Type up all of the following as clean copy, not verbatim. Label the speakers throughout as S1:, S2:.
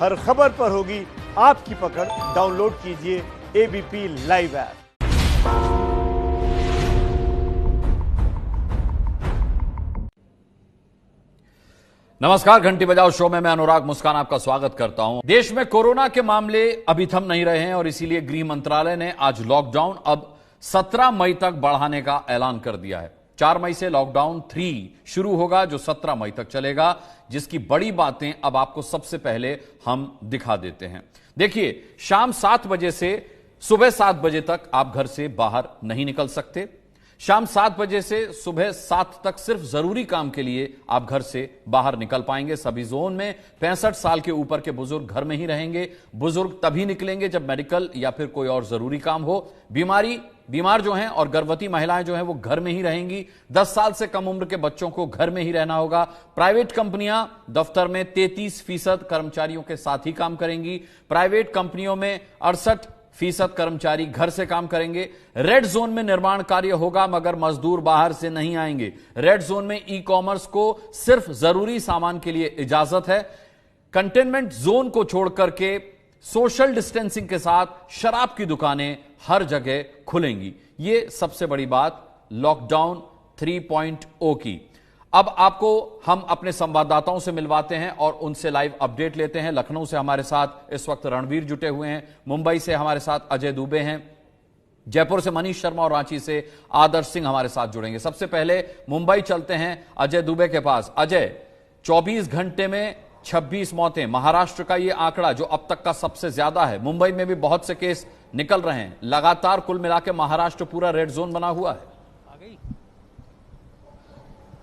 S1: हर खबर पर होगी आपकी पकड़। डाउनलोड कीजिए एबीपी लाइव ऐप।
S2: नमस्कार, घंटी बजाओ शो में मैं अनुराग मुस्कान आपका स्वागत करता हूं। देश में कोरोना के मामले अभी थम नहीं रहे हैं और इसीलिए गृह मंत्रालय ने आज लॉकडाउन अब 17 मई तक बढ़ाने का ऐलान कर दिया है। 4 मई से लॉकडाउन 3 शुरू होगा जो 17 मई तक चलेगा, जिसकी बड़ी बातें अब आपको सबसे पहले हम दिखा देते हैं। देखिए, शाम 7 बजे से सुबह 7 बजे तक आप घर से बाहर नहीं निकल सकते। शाम 7 बजे से सुबह 7 तक सिर्फ जरूरी काम के लिए आप घर से बाहर निकल पाएंगे। सभी जोन में 65 साल के ऊपर के बुजुर्ग घर में ही रहेंगे। बुजुर्ग तभी निकलेंगे जब मेडिकल या फिर कोई और जरूरी काम हो। बीमार जो हैं और गर्भवती महिलाएं जो हैं वो घर में ही रहेंगी। 10 साल से कम उम्र के बच्चों को घर में ही रहना होगा। प्राइवेट कंपनियां दफ्तर में 33% कर्मचारियों के साथ ही काम करेंगी। प्राइवेट कंपनियों में 68% कर्मचारी घर से काम करेंगे। रेड जोन में निर्माण कार्य होगा मगर मजदूर बाहर से नहीं आएंगे। रेड जोन में ई कॉमर्स को सिर्फ जरूरी सामान के लिए इजाजत है। कंटेनमेंट जोन को छोड़कर के सोशल डिस्टेंसिंग के साथ शराब की दुकानें हर जगह खुलेंगी। यह सबसे बड़ी बात लॉकडाउन 3.0 की। अब आपको हम अपने संवाददाताओं से मिलवाते हैं और उनसे लाइव अपडेट लेते हैं। लखनऊ से हमारे साथ इस वक्त रणवीर जुटे हुए हैं, मुंबई से हमारे साथ अजय दुबे हैं, जयपुर से मनीष शर्मा और रांची से आदर्श सिंह हमारे साथ जुड़ेंगे। सबसे पहले मुंबई चलते हैं अजय दुबे के पास। अजय, 24 घंटे में 26 मौतें, महाराष्ट्र का यह आंकड़ा जो अब तक का सबसे ज्यादा है। मुंबई में भी बहुत से केस निकल रहे हैं। लगातार कुल मिलाकर महाराष्ट्र पूरा रेड जोन बना हुआ है।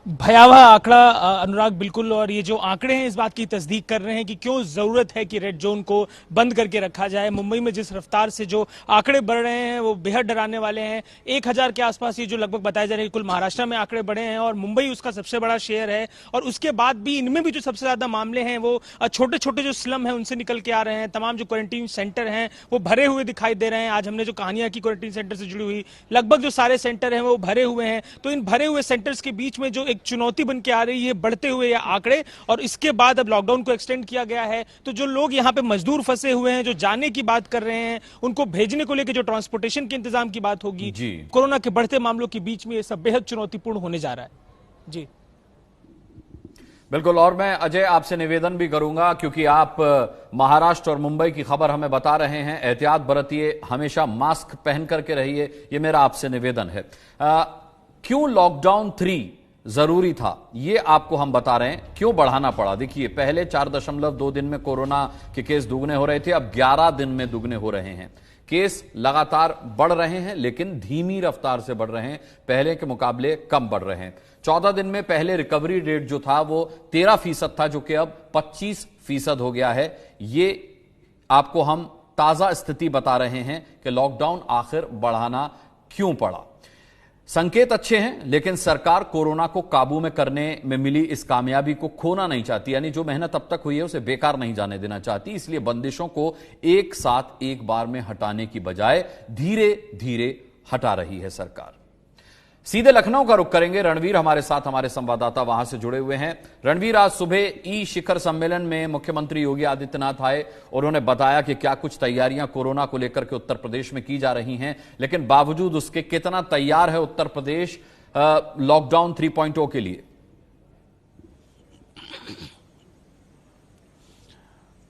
S3: भयावह आंकड़ा अनुराग, बिल्कुल। और ये जो आंकड़े हैं इस बात की तस्दीक कर रहे हैं कि क्यों जरूरत है कि रेड जोन को बंद करके रखा जाए। मुंबई में जिस रफ्तार से जो आंकड़े बढ़ रहे हैं वो बेहद डराने वाले हैं। 1000 के आसपास ये जो लगभग बताए जा रहे हैं कुल महाराष्ट्र में आंकड़े बढ़े हैं और मुंबई उसका सबसे बड़ा शेयर है। और उसके बाद भी इनमें भी जो सबसे ज्यादा मामले हैं वो छोटे छोटे जो स्लम है उनसे निकल के आ रहे हैं। तमाम जो क्वारंटीन सेंटर हैं वो भरे हुए दिखाई दे रहे हैं। आज हमने जो कहानियां की क्वारंटीन सेंटर से जुड़ी हुई, लगभग जो सारे सेंटर हैं वो भरे हुए हैं। तो इन भरे हुए सेंटर्स के बीच में जो एक चुनौती बन के आ रही है बढ़ते हुए ये आंकड़े, और इसके बाद अब लॉकडाउन को एक्सटेंड किया गया है। तो जो लोग यहाँ पे मजदूर फंसे हुए हैं, जो जाने की बात कर रहे हैं, उनको भेजने को लेकर जो ट्रांसपोर्टेशन के इंतजाम की बात होगी, कोरोना के बढ़ते मामलों के बीच में ये सब बेहद चुनौतीपूर्ण होने जा रहा है। जी
S2: बिल्कुल। और मैं अजय आपसे निवेदन भी करूंगा, क्योंकि आप महाराष्ट्र और मुंबई की खबर हमें बता रहे हैं, एहतियात बरतिए, हमेशा मास्क पहन करके रहिए, यह मेरा आपसे निवेदन है। क्यों लॉकडाउन 3 जरूरी था ये आपको हम बता रहे हैं, क्यों बढ़ाना पड़ा। देखिए, पहले 4.2 दिन में कोरोना के केस दुगने हो रहे थे, अब 11 दिन में दुगने हो रहे हैं। केस लगातार बढ़ रहे हैं लेकिन धीमी रफ्तार से बढ़ रहे हैं, पहले के मुकाबले कम बढ़ रहे हैं। 14 दिन में पहले रिकवरी रेट जो था वो 13% था, जो कि अब 25% हो गया है। ये आपको हम ताजा स्थिति बता रहे हैं कि लॉकडाउन आखिर बढ़ाना क्यों पड़ा। संकेत अच्छे हैं लेकिन सरकार कोरोना को काबू में करने में मिली इस कामयाबी को खोना नहीं चाहती, यानी जो मेहनत अब तक हुई है उसे बेकार नहीं जाने देना चाहती। इसलिए बंदिशों को एक साथ एक बार में हटाने की बजाय धीरे धीरे हटा रही है सरकार। सीधे लखनऊ का रुख करेंगे। रणवीर हमारे साथ, हमारे संवाददाता वहां से जुड़े हुए हैं। रणवीर, आज सुबह ई शिखर सम्मेलन में मुख्यमंत्री योगी आदित्यनाथ आए और उन्होंने बताया कि क्या कुछ तैयारियां कोरोना को लेकर के उत्तर प्रदेश में की जा रही हैं, लेकिन बावजूद उसके कितना तैयार है उत्तर प्रदेश लॉकडाउन 3.0 के लिए?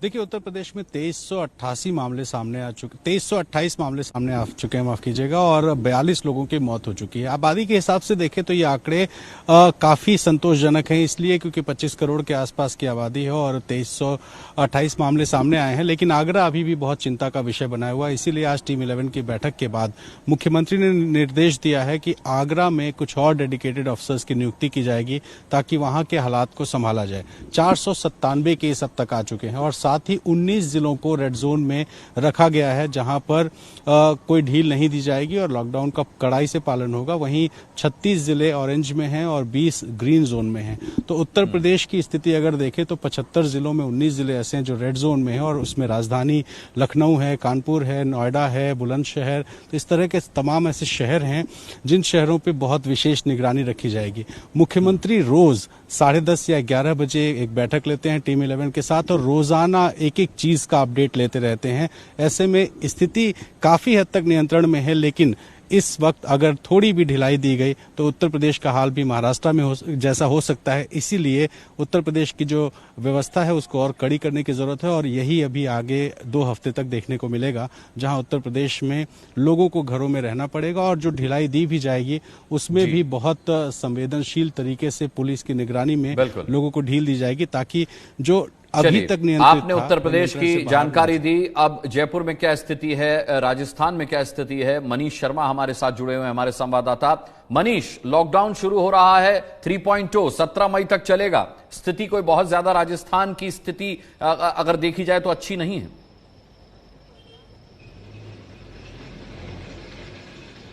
S4: देखिए, उत्तर प्रदेश में 2328 मामले सामने आ चुके 2328 मामले सामने आ चुके हैं, माफ कीजिएगा, और 42 लोगों की मौत हो चुकी है। आबादी के हिसाब से देखें तो ये आंकड़े काफी संतोषजनक हैं, इसलिए क्योंकि 25 करोड़ के आसपास की आबादी है और 2328 मामले सामने आए हैं। लेकिन आगरा अभी भी बहुत चिंता का विषय बना हुआ है। इसीलिए आज टीम 11 की बैठक के बाद मुख्यमंत्री ने निर्देश दिया है कि आगरा में कुछ और डेडिकेटेड अफसर्स की नियुक्ति की जाएगी ताकि वहां के हालात को संभाला जाए। 497 केस अब तक आ चुके हैं और साथ ही 19 जिलों को रेड जोन में रखा गया है, जहां पर कोई ढील नहीं दी जाएगी और लॉकडाउन का कड़ाई से पालन होगा। वहीं 36 जिले ऑरेंज में हैं और 20 ग्रीन जोन में हैं। तो उत्तर प्रदेश की स्थिति अगर देखें तो 75 जिलों में 19 जिले ऐसे हैं जो रेड जोन में हैं और उसमें राजधानी लखनऊ है, कानपुर है, नोएडा है, बुलंदशहर, तो इस तरह के तमाम ऐसे शहर हैं जिन शहरों पर बहुत विशेष निगरानी रखी जाएगी। मुख्यमंत्री रोज 10:30 या 11 बजे एक बैठक लेते हैं टीम 11 के साथ और रोजाना रोजाना एक एक चीज का अपडेट लेते रहते हैं। ऐसे में स्थिति काफी हद तक नियंत्रण में है, लेकिन इस वक्त अगर थोड़ी भी ढिलाई दी गई तो उत्तर प्रदेश का हाल भी महाराष्ट्र में जैसा हो सकता है। इसीलिए उत्तर प्रदेश की जो व्यवस्था है उसको और कड़ी करने की जरूरत है, और यही अभी आगे 2 हफ्ते तक देखने को मिलेगा, जहां उत्तर प्रदेश में लोगों को घरों में रहना पड़ेगा। और जो ढिलाई दी भी जाएगी उसमें भी बहुत संवेदनशील तरीके से पुलिस की निगरानी में लोगों को ढील दी जाएगी, ताकि जो अभी तक नियंत्रित
S2: आपने उत्तर प्रदेश की जानकारी दी। अब जयपुर में क्या स्थिति है, राजस्थान में क्या स्थिति है, मनीष शर्मा हमारे साथ जुड़े हुए हैं, हमारे संवाददाता। मनीष, लॉकडाउन शुरू हो रहा है 3.0 17 मई तक चलेगा। स्थिति कोई बहुत ज्यादा राजस्थान की स्थिति अगर देखी जाए तो अच्छी नहीं है।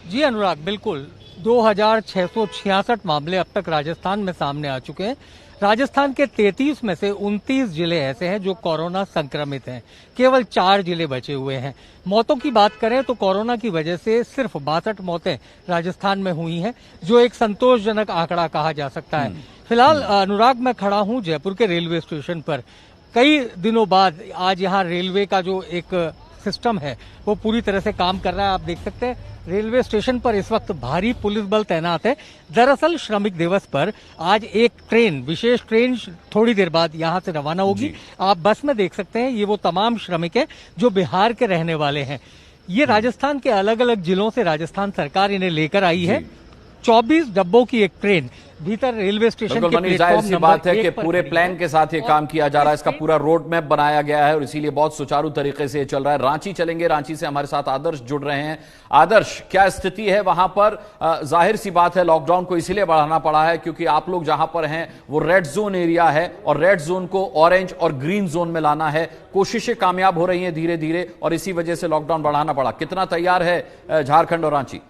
S5: जी अनुराग, बिल्कुल 2666 मामले अब तक राजस्थान में सामने आ चुके हैं। राजस्थान के 33 में से 29 जिले ऐसे हैं जो कोरोना संक्रमित हैं। केवल 4 जिले बचे हुए हैं। मौतों की बात करें तो कोरोना की वजह से सिर्फ 62 मौतें राजस्थान में हुई हैं, जो एक संतोषजनक आंकड़ा कहा जा सकता है। फिलहाल अनुराग, मैं खड़ा हूं जयपुर के रेलवे स्टेशन पर। कई दिनों बाद आज यहाँ रेलवे का जो एक सिस्टम है वो पूरी तरह से काम कर रहा है। आप देख सकते हैं रेलवे स्टेशन पर इस वक्त भारी पुलिस बल तैनात है। दरअसल श्रमिक दिवस पर आज एक ट्रेन, विशेष ट्रेन थोड़ी देर बाद यहां से रवाना होगी। आप बस में देख सकते हैं ये वो तमाम श्रमिक हैं जो बिहार के रहने वाले हैं। ये राजस्थान के अलग अलग जिलों से राजस्थान सरकार इन्हें लेकर आई है। 24 डब्बों की एक ट्रेन भीतर रेलवे स्टेशन के
S2: प्लेटफॉर्म नंबर बात है कि पूरे प्लान के साथ ये काम किया जा रहा है। इसका पूरा रोड मैप बनाया गया है और इसीलिए बहुत सुचारू तरीके से ये चल रहा है। रांची चलेंगे, रांची से हमारे साथ आदर्श जुड़ रहे हैं। आदर्श, क्या स्थिति है वहां पर? जाहिर सी बात है लॉकडाउन को इसीलिए बढ़ाना पड़ा है क्योंकि आप लोग जहां पर हैं वो रेड जोन एरिया है और रेड जोन को ऑरेंज और ग्रीन जोन में लाना है। कोशिशें कामयाब हो रही हैं धीरे धीरे और इसी वजह से लॉकडाउन बढ़ाना पड़ा। कितना तैयार है झारखंड और रांची?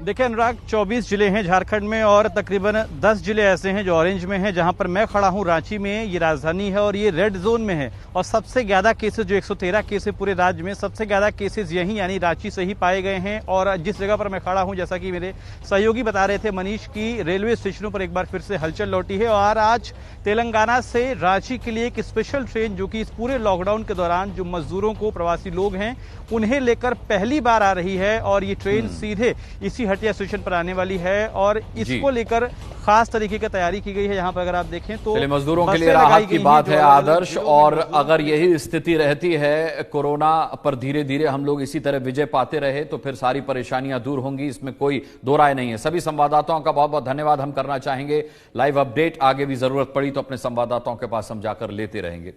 S6: देखिए अनुराग, 24 जिले हैं झारखंड में और तकरीबन 10 जिले ऐसे हैं जो ऑरेंज में हैं। जहां पर मैं खड़ा हूं रांची में, ये राजधानी है और ये रेड जोन में है। और सबसे ज्यादा केसेस, जो 113 केसेस पूरे राज्य में, सबसे ज्यादा केसेस यहीं यानी रांची से ही पाए गए हैं। और जिस जगह पर मैं खड़ा हूं, जैसा कि मेरे सहयोगी बता रहे थे मनीष, की रेलवे स्टेशनों पर एक बार फिर से हलचल लौटी है। और आज तेलंगाना से रांची के लिए एक स्पेशल ट्रेन, जो कि इस पूरे लॉकडाउन के दौरान जो मजदूरों को, प्रवासी लोग हैं, उन्हें लेकर पहली बार आ रही है। और ये ट्रेन सीधे इसी हटिया स्टेशन पर आने वाली है और इसको लेकर खास तरीके की तैयारी की गई है। यहाँ पर अगर आप देखें तो
S2: मजदूरों के लिए राहत की बात है आदर्श। और अगर यही स्थिति रहती है, कोरोना पर धीरे धीरे हम लोग इसी तरह विजय पाते रहे तो फिर सारी परेशानियां दूर होंगी, इसमें कोई दो राय नहीं है। सभी संवाददाताओं का बहुत बहुत धन्यवाद हम करना चाहेंगे। लाइव अपडेट आगे भी जरूरत पड़ी तो अपने संवाददाताओं के पास हम जाकर लेते रहेंगे।